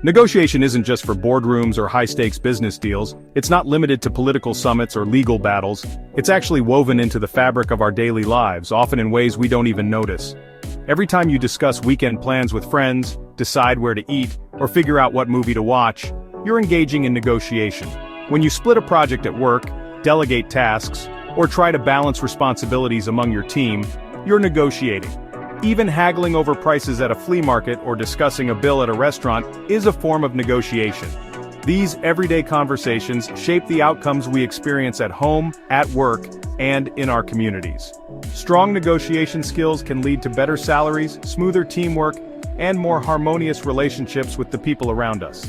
Negotiation isn't just for boardrooms or high-stakes business deals. It's not limited to political summits or legal battles. It's actually woven into the fabric of our daily lives, often in ways we don't even notice. Every time you discuss weekend plans with friends, decide where to eat, or figure out what movie to watch, you're engaging in negotiation. When you split a project at work, delegate tasks, or try to balance responsibilities among your team, you're negotiating. Even haggling over prices at a flea market or discussing a bill at a restaurant is a form of negotiation. These everyday conversations shape the outcomes we experience at home, at work, and in our communities. Strong negotiation skills can lead to better salaries, smoother teamwork, and more harmonious relationships with the people around us.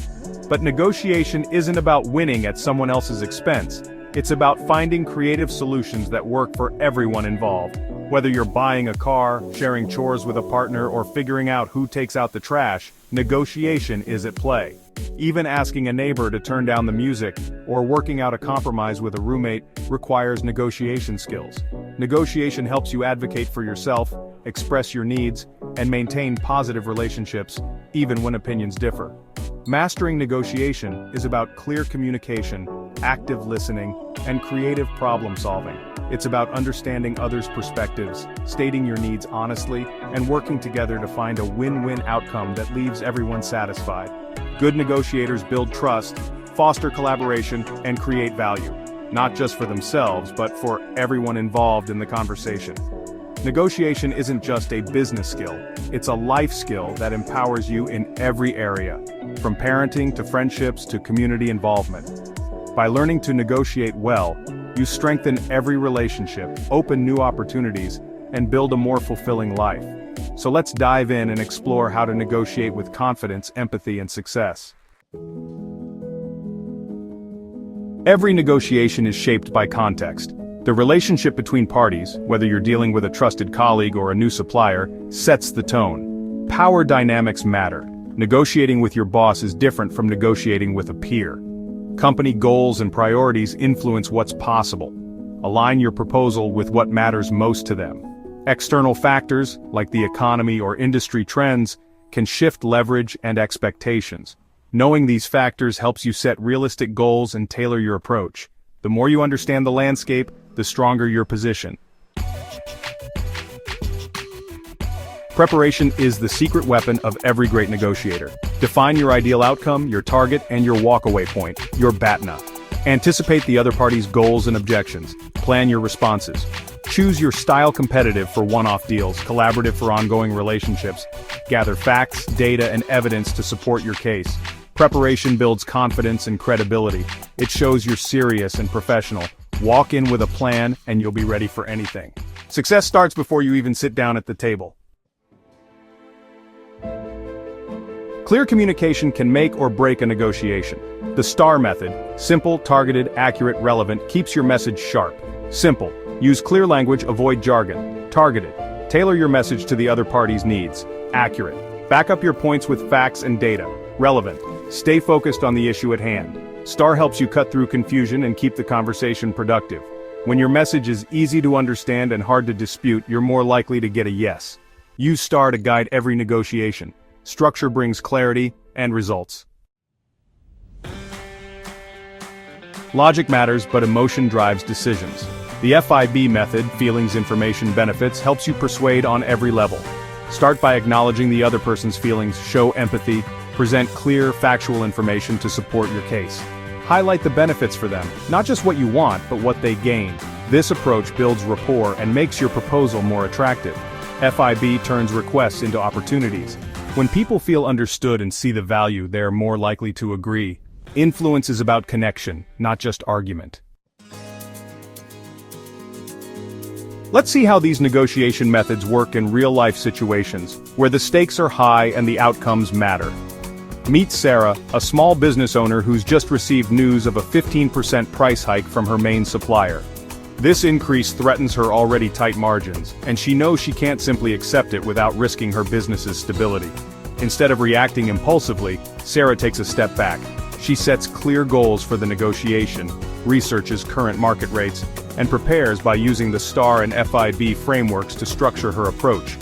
But negotiation isn't about winning at someone else's expense. It's about finding creative solutions that work for everyone involved. Whether you're buying a car, sharing chores with a partner, or figuring out who takes out the trash, negotiation is at play. Even asking a neighbor to turn down the music, or working out a compromise with a roommate, requires negotiation skills. Negotiation helps you advocate for yourself, express your needs, and maintain positive relationships, even when opinions differ. Mastering negotiation is about clear communication, active listening, and creative problem-solving. It's about understanding others' perspectives, stating your needs honestly, and working together to find a win-win outcome that leaves everyone satisfied. Good negotiators build trust, foster collaboration, and create value, not just for themselves, but for everyone involved in the conversation. Negotiation isn't just a business skill, it's a life skill that empowers you in every area, from parenting to friendships to community involvement. By learning to negotiate well, you strengthen every relationship, open new opportunities, and build a more fulfilling life. So let's dive in and explore how to negotiate with confidence, empathy, and success. Every negotiation is shaped by context. The relationship between parties, whether you're dealing with a trusted colleague or a new supplier, sets the tone. Power dynamics matter. Negotiating with your boss is different from negotiating with a peer. Company goals and priorities influence what's possible. Align your proposal with what matters most to them. External factors, like the economy or industry trends, can shift leverage and expectations. Knowing these factors helps you set realistic goals and tailor your approach. The more you understand the landscape, the stronger your position. Preparation is the secret weapon of every great negotiator. Define your ideal outcome, your target, and your walkaway point, your BATNA. Anticipate the other party's goals and objections. Plan your responses. Choose your style: competitive for one-off deals, collaborative for ongoing relationships. Gather facts, data, and evidence to support your case. Preparation builds confidence and credibility. It shows you're serious and professional. Walk in with a plan, and you'll be ready for anything. Success starts before you even sit down at the table. Clear communication can make or break a negotiation. The STAR method, simple, targeted, accurate, relevant, keeps your message sharp. Simple, use clear language, avoid jargon. Targeted, tailor your message to the other party's needs. Accurate, back up your points with facts and data. Relevant, stay focused on the issue at hand. STAR helps you cut through confusion and keep the conversation productive. When your message is easy to understand and hard to dispute, you're more likely to get a yes. Use STAR to guide every negotiation. Structure brings clarity and results. Logic matters, but emotion drives decisions. The FIB method, feelings, information, benefits, helps you persuade on every level. Start by acknowledging the other person's feelings, show empathy, present clear, factual information to support your case. Highlight the benefits for them, not just what you want, but what they gain. This approach builds rapport and makes your proposal more attractive. FIB turns requests into opportunities. When people feel understood and see the value, they are more likely to agree. Influence is about connection, not just argument. Let's see how these negotiation methods work in real-life situations, where the stakes are high and the outcomes matter. Meet Sarah, a small business owner who's just received news of a 15% price hike from her main supplier. This increase threatens her already tight margins, and she knows she can't simply accept it without risking her business's stability. Instead of reacting impulsively, Sarah takes a step back. She sets clear goals for the negotiation, researches current market rates, and prepares by using the STAR and FIB frameworks to structure her approach.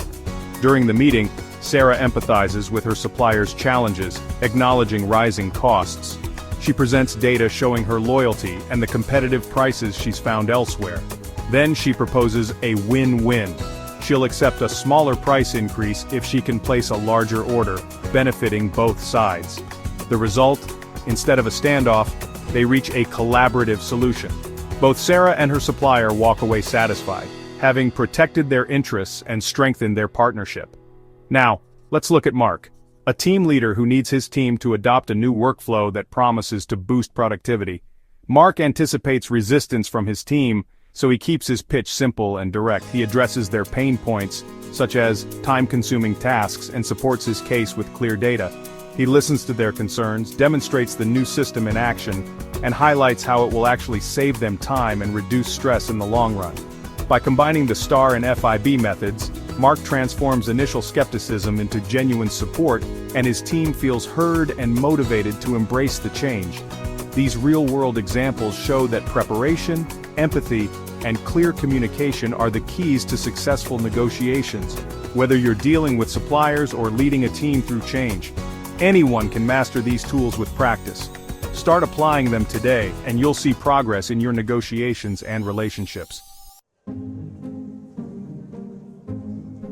During the meeting, Sarah empathizes with her supplier's challenges, acknowledging rising costs. She presents data showing her loyalty and the competitive prices she's found elsewhere. Then she proposes a win-win. She'll accept a smaller price increase if she can place a larger order, benefiting both sides. The result? Instead of a standoff, they reach a collaborative solution. Both Sarah and her supplier walk away satisfied, having protected their interests and strengthened their partnership. Now, let's look at Mark, a team leader who needs his team to adopt a new workflow that promises to boost productivity. Mark anticipates resistance from his team, so he keeps his pitch simple and direct. He addresses their pain points, such as time-consuming tasks, and supports his case with clear data. He listens to their concerns, demonstrates the new system in action, and highlights how it will actually save them time and reduce stress in the long run. By combining the STAR and FIB methods, Mark transforms initial skepticism into genuine support, and his team feels heard and motivated to embrace the change. These real-world examples show that preparation, empathy, and clear communication are the keys to successful negotiations. Whether you're dealing with suppliers or leading a team through change, anyone can master these tools with practice. Start applying them today, and you'll see progress in your negotiations and relationships.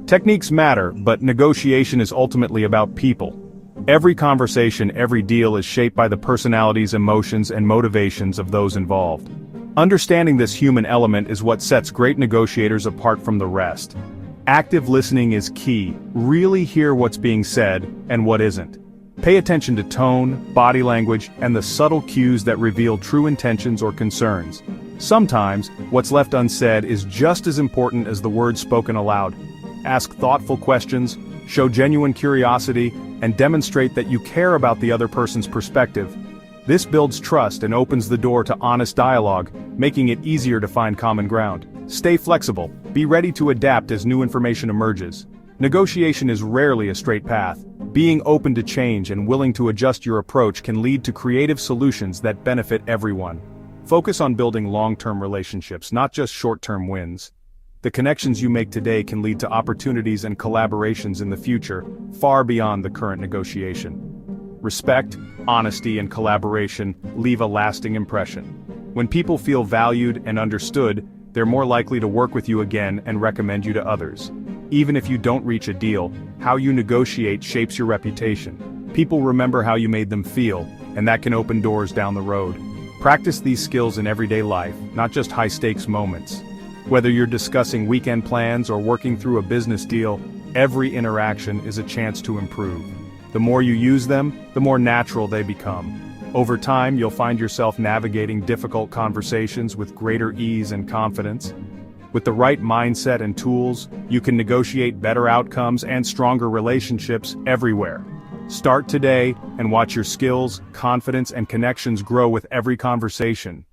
Techniques matter, but negotiation is ultimately about people. Every conversation, every deal is shaped by the personalities, emotions, and motivations of those involved. Understanding this human element is what sets great negotiators apart from the rest. Active listening is key. Really hear what's being said and what isn't. Pay attention to tone, body language, and the subtle cues that reveal true intentions or concerns. Sometimes, what's left unsaid is just as important as the words spoken aloud. Ask thoughtful questions, show genuine curiosity, and demonstrate that you care about the other person's perspective. This builds trust and opens the door to honest dialogue, making it easier to find common ground. Stay flexible, be ready to adapt as new information emerges. Negotiation is rarely a straight path. Being open to change and willing to adjust your approach can lead to creative solutions that benefit everyone. Focus on building long-term relationships, not just short-term wins. The connections you make today can lead to opportunities and collaborations in the future, far beyond the current negotiation. Respect, honesty, and collaboration leave a lasting impression. When people feel valued and understood, they're more likely to work with you again and recommend you to others. Even if you don't reach a deal, how you negotiate shapes your reputation. People remember how you made them feel, and that can open doors down the road. Practice these skills in everyday life, not just high-stakes moments. Whether you're discussing weekend plans or working through a business deal, every interaction is a chance to improve. The more you use them, the more natural they become. Over time, you'll find yourself navigating difficult conversations with greater ease and confidence. With the right mindset and tools, you can negotiate better outcomes and stronger relationships everywhere. Start today and watch your skills, confidence, and connections grow with every conversation.